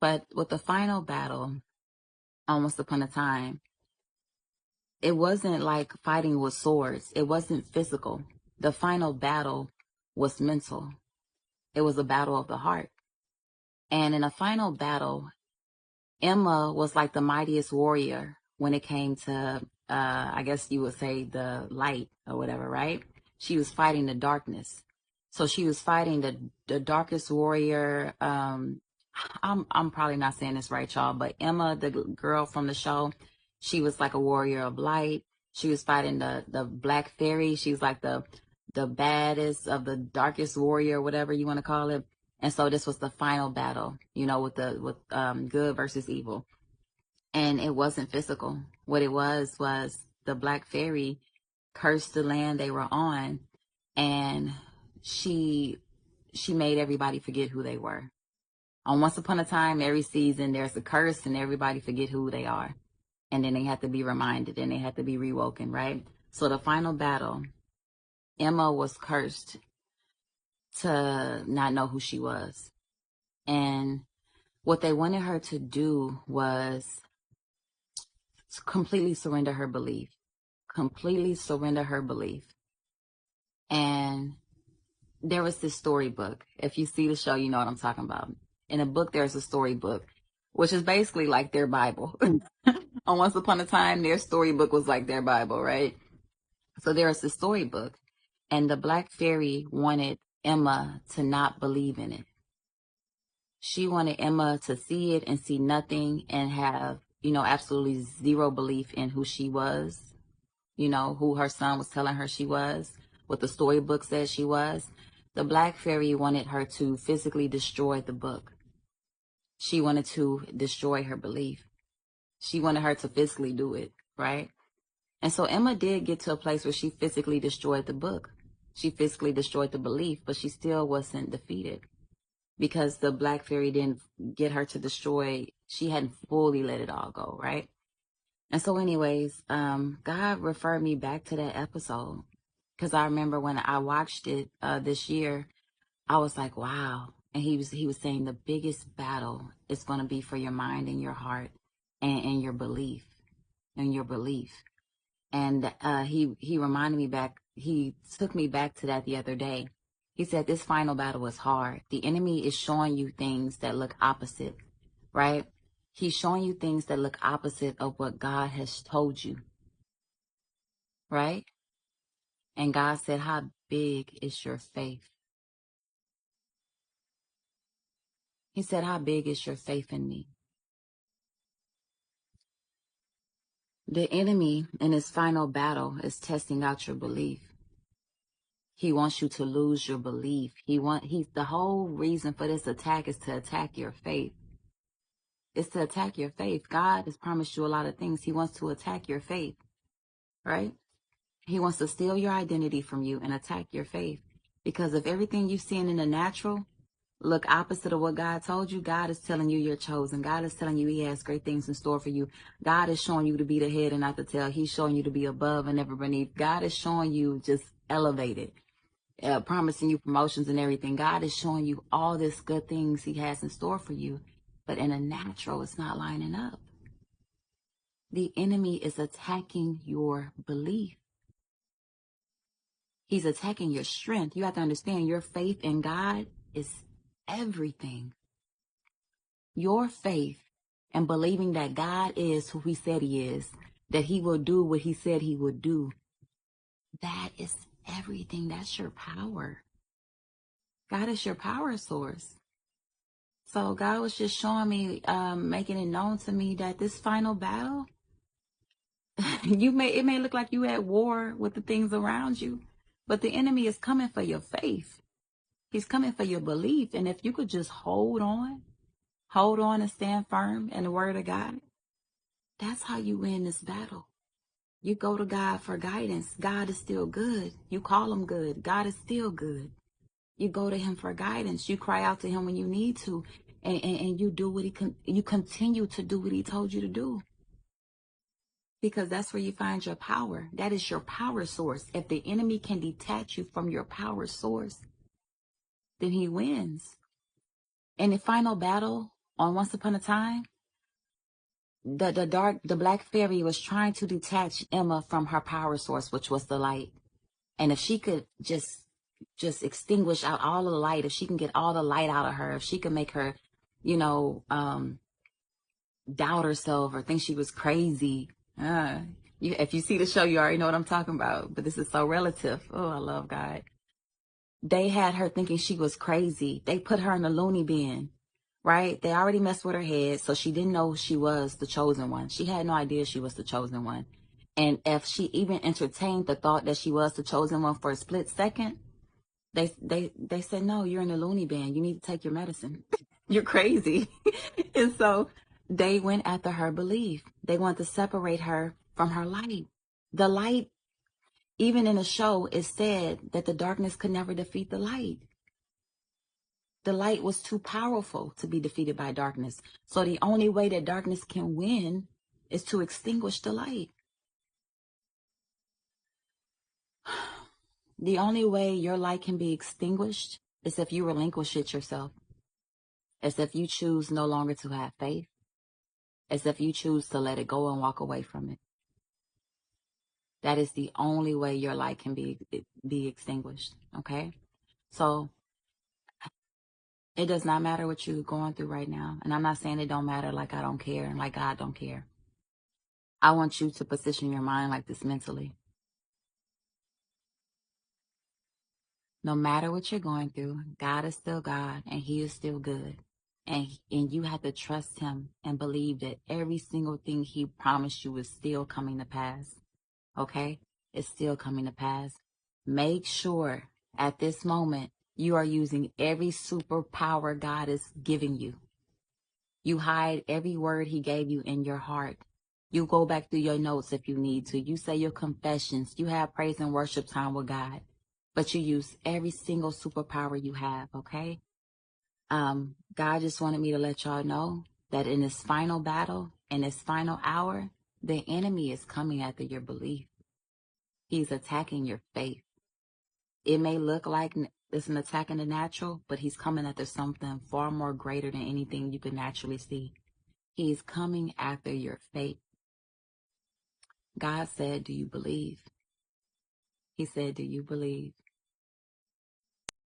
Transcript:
But with the final battle, once upon a time, it wasn't like fighting with swords. It wasn't physical. The final battle was mental. It was a battle of the heart. And in a final battle, Emma was like the mightiest warrior when it came to, I guess you would say, the light or whatever, right? She was fighting the darkness. So she was fighting the darkest warrior. I'm probably not saying this right, y'all, but Emma, the girl from the show, she was like a warrior of light. She was fighting the black fairy. She was like the baddest of the darkest warrior, whatever you want to call it. And so this was the final battle, with good versus evil. And it wasn't physical. What it was the black fairy cursed the land they were on, and she made everybody forget who they were. On Once Upon a Time, every season there's a curse and everybody forget who they are. And then they have to be reminded and they have to be rewoken, right? So the final battle, Emma was cursed to not know who she was. And what they wanted her to do was completely surrender her belief. Completely surrender her belief. And there was this storybook. If you see the show, you know what I'm talking about. In a book, there's a storybook, which is basically like their Bible. On Once Upon a Time, their storybook was like their Bible, right? So there was this storybook, and the black fairy wanted Emma to not believe in it. She wanted Emma to see it and see nothing and have, absolutely zero belief in who she was, who her son was telling her she was, what the storybook said she was. The black fairy wanted her to physically destroy the book. She wanted to destroy her belief. She wanted her to physically do it, right? And so Emma did get to a place where she physically destroyed the book. She physically destroyed the belief, but she still wasn't defeated because the black fairy didn't get her to destroy. She hadn't fully let it all go, right? And so anyways, God referred me back to that episode because I remember when I watched it this year, I was like, wow. And he was saying the biggest battle is going to be for your mind and your heart and your belief and your belief. And he reminded me back. He took me back to that the other day. He said this final battle is hard. The enemy is showing you things that look opposite, right? He's showing you things that look opposite of what God has told you, right? And God said, how big is your faith? He said, how big is your faith in me? The enemy in his final battle is testing out your belief. He wants you to lose your belief. He's the whole reason for this attack is to attack your faith. It's to attack your faith. God has promised you a lot of things. He wants to attack your faith, right? He wants to steal your identity from you and attack your faith. Because if everything you've seen in the natural look opposite of what God told you, God is telling you you're chosen. God is telling you he has great things in store for you. God is showing you to be the head and not the tail. He's showing you to be above and never beneath. God is showing you just elevated, promising you promotions and everything. God is showing you all this good things he has in store for you. But in the natural, it's not lining up. The enemy is attacking your belief. He's attacking your strength. You have to understand your faith in God is everything. Your faith and believing that God is who he said he is, that he will do what he said he would do, that is everything. That's your power. God is your power source. So God was just showing me, making it known to me that this final battle, it may look like you at war with the things around you, but the enemy is coming for your faith. He's coming for your belief. And if you could just hold on and stand firm in the word of God, that's how you win this battle. You go to God for guidance. God is still good. You call him good. God is still good. You go to him for guidance. You cry out to him when you need to, and you do what you continue to do what he told you to do. Because that's where you find your power. That is your power source. If the enemy can detach you from your power source, then he wins. In the final battle, on Once Upon a Time, the black fairy was trying to detach Emma from her power source, which was the light. And if she could just extinguish out all of the light, if she can get all the light out of her, if she can make her, you know, doubt herself or think she was crazy. If you see the show, you already know what I'm talking about. But this is so relative. Oh, I love God. They had her thinking she was crazy. They put her in a loony bin, right? They already messed with her head, so she didn't know she was the chosen one. She had no idea she was the chosen one. And if she even entertained the thought that she was the chosen one for a split second, they said, no, you're in a loony bin. You need to take your medicine. You're crazy. And so they went after her belief. They wanted to separate her from her light. The light, even in the show, it said that the darkness could never defeat the light. The light was too powerful to be defeated by darkness. So the only way that darkness can win is to extinguish the light. The only way your light can be extinguished is if you relinquish it yourself. As if you choose no longer to have faith. As if you choose to let it go and walk away from it. That is the only way your light can be extinguished. Okay? So it does not matter what you're going through right now. And I'm not saying it don't matter, like I don't care and like God don't care. I want you to position your mind like this mentally. No matter what you're going through, God is still God and He is still good. And you have to trust Him and believe that every single thing He promised you is still coming to pass. Okay? It's still coming to pass. Make sure at this moment you are using every superpower God is giving you. You hide every word He gave you in your heart. You go back through your notes if you need to. You say your confessions. You have praise and worship time with God. But you use every single superpower you have, okay? God just wanted me to let y'all know that in this final battle, in this final hour, the enemy is coming after your belief. He's attacking your faith. It may look like it's an attack in the natural, but he's coming after something far more greater than anything you can naturally see. He's coming after your faith. God said, do you believe? He said, do you believe?